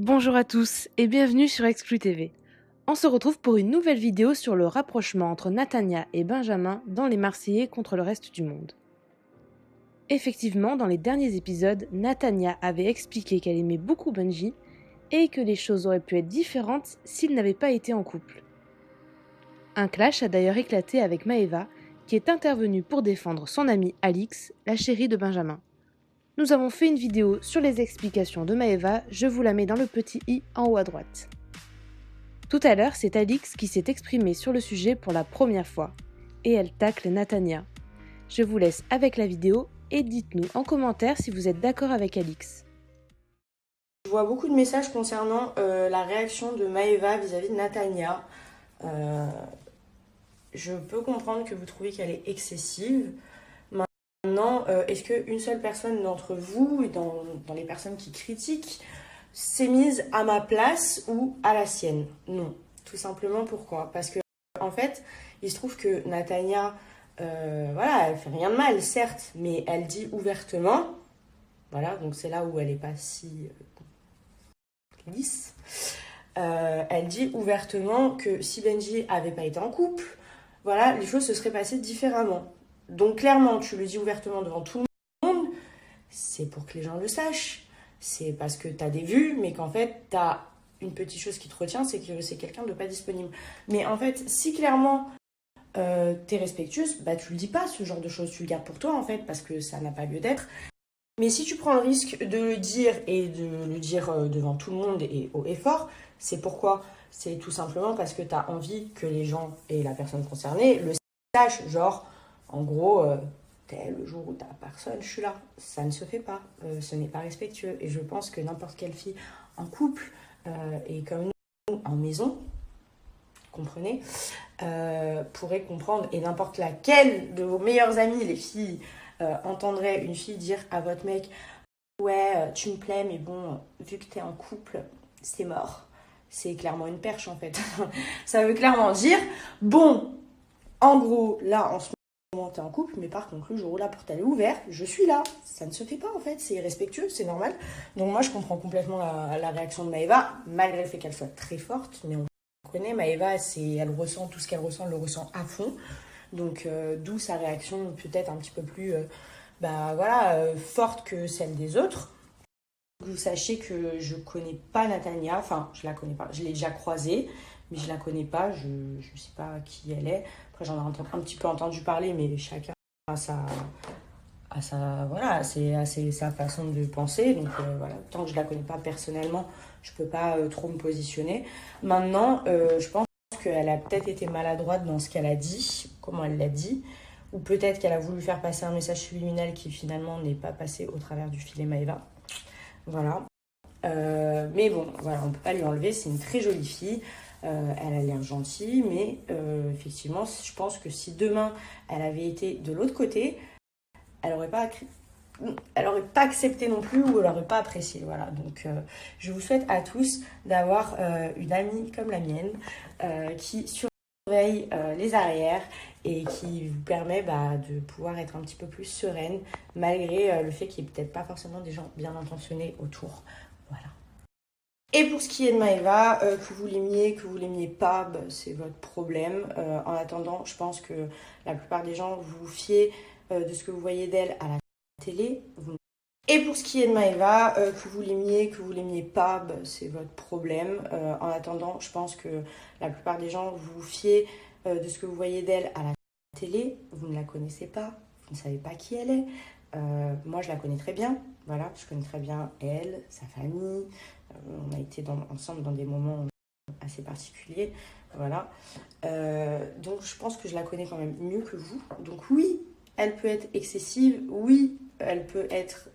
Bonjour à tous et bienvenue sur Exclu TV. On se retrouve pour une nouvelle vidéo sur le rapprochement entre Natania et Benjamin dans Les Marseillais contre le reste du monde. Effectivement, dans les derniers épisodes, Natania avait expliqué qu'elle aimait beaucoup Benji et que les choses auraient pu être différentes s'ils n'avaient pas été en couple. Un clash a d'ailleurs éclaté avec Maeva, qui est intervenue pour défendre son amie Alix, la chérie de Benjamin. Nous avons fait une vidéo sur les explications de Maeva, je vous la mets dans le petit i en haut à droite. Tout à l'heure, c'est Alix qui s'est exprimée sur le sujet pour la première fois, et elle tacle Natania. Je vous laisse avec la vidéo et dites-nous en commentaire si vous êtes d'accord avec Alix. Je vois beaucoup de messages concernant la réaction de Maeva vis-à-vis de Natania. Je peux comprendre que vous trouvez qu'elle est excessive. Maintenant, est-ce qu'une seule personne d'entre vous, et dans les personnes qui critiquent, s'est mise à ma place ou à la sienne? Non. Tout simplement pourquoi? Parce que, en fait, il se trouve que Natania, voilà, elle fait rien de mal, certes, mais elle dit ouvertement, voilà, donc c'est là où elle n'est pas si lisse. Elle dit ouvertement que si Benji avait pas été en couple, voilà, les choses se seraient passées différemment. Donc clairement, tu le dis ouvertement devant tout le monde, c'est pour que les gens le sachent. C'est parce que tu as des vues, mais qu'en fait, tu as une petite chose qui te retient, c'est que c'est quelqu'un de pas disponible. Mais en fait, si clairement t'es respectueuse, bah tu le dis pas, ce genre de choses, tu le gardes pour toi en fait, parce que ça n'a pas lieu d'être. Mais si tu prends le risque de le dire et de le dire devant tout le monde et haut et fort, c'est pourquoi? C'est tout simplement parce que tu as envie que les gens et la personne concernée le sachent. Genre, en gros, le jour où t'as personne, je suis là. Ça ne se fait pas. Ce n'est pas respectueux. Et je pense que n'importe quelle fille en couple et comme nous en maison, comprenez, pourrait comprendre. Et n'importe laquelle de vos meilleures amies, les filles, entendrait une fille dire à votre mec: ouais, tu me plais, mais bon, vu que t'es en couple, c'est mort. C'est clairement une perche en fait. Ça veut clairement dire, bon, en gros, là, en ce moment, t'es en couple, mais par contre, le jour où la porte elle est ouverte, je suis là. Ça ne se fait pas en fait, c'est irrespectueux, c'est normal. Donc moi, je comprends complètement la réaction de Maeva, malgré le fait qu'elle soit très forte, mais on connaît Maeva, elle ressent tout ce qu'elle ressent, elle le ressent à fond. Donc d'où sa réaction peut-être un petit peu plus forte que celle des autres. Vous sachez que je connais pas Natania, enfin je la connais pas, je l'ai déjà croisée, mais je la connais pas, je sais pas qui elle est. Après j'en ai un petit peu entendu parler, mais chacun a sa façon de penser. Donc voilà, tant que je la connais pas personnellement, je peux pas trop me positionner. Maintenant, je pense qu'elle a peut-être été maladroite dans ce qu'elle a dit, comment elle l'a dit, ou peut-être qu'elle a voulu faire passer un message subliminal qui finalement n'est pas passé au travers du filet Maeva. Voilà. Mais bon, voilà, on peut pas lui enlever, c'est une très jolie fille. Elle a l'air gentille, mais effectivement, je pense que si demain elle avait été de l'autre côté, elle aurait pas accepté non plus, ou elle aurait pas apprécié. Voilà. Donc je vous souhaite à tous d'avoir une amie comme la mienne qui surveille les arrières et qui vous permet de pouvoir être un petit peu plus sereine malgré le fait qu'il n'y ait peut-être pas forcément des gens bien intentionnés autour. Voilà. Et pour ce qui est de Maeva, que vous l'aimiez pas, c'est votre problème. En attendant, je pense que la plupart des gens vous fiez de ce que vous voyez d'elle à la télé. Et pour ce qui est de Maeva, que vous l'aimiez pas, c'est votre problème. En attendant, je pense que la plupart des gens vous fiez de ce que vous voyez d'elle à la télé. Vous ne la connaissez pas, vous ne savez pas qui elle est. Moi, je la connais très bien. Voilà, je connais très bien elle, sa famille. On a été ensemble dans des moments assez particuliers. Voilà. Donc, je pense que je la connais quand même mieux que vous. Donc, oui, elle peut être excessive. Oui, elle peut être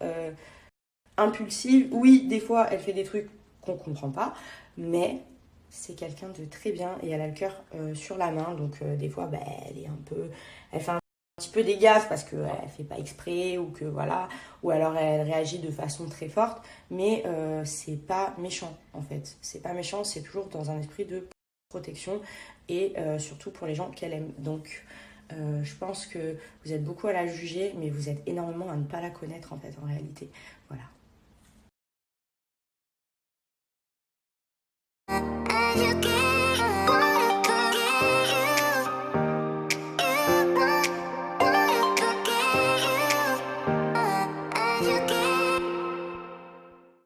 impulsive. Oui, des fois, elle fait des trucs qu'on ne comprend pas. Mais c'est quelqu'un de très bien et elle a le cœur sur la main. Donc, des fois, elle fait un petit peu des gaffes parce qu'elle ne fait pas exprès ou que voilà, ou alors elle réagit de façon très forte, mais c'est pas méchant en fait. C'est pas méchant, c'est toujours dans un esprit de protection et surtout pour les gens qu'elle aime. Donc je pense que vous êtes beaucoup à la juger, mais vous êtes énormément à ne pas la connaître en fait en réalité. Voilà. yeah, yeah.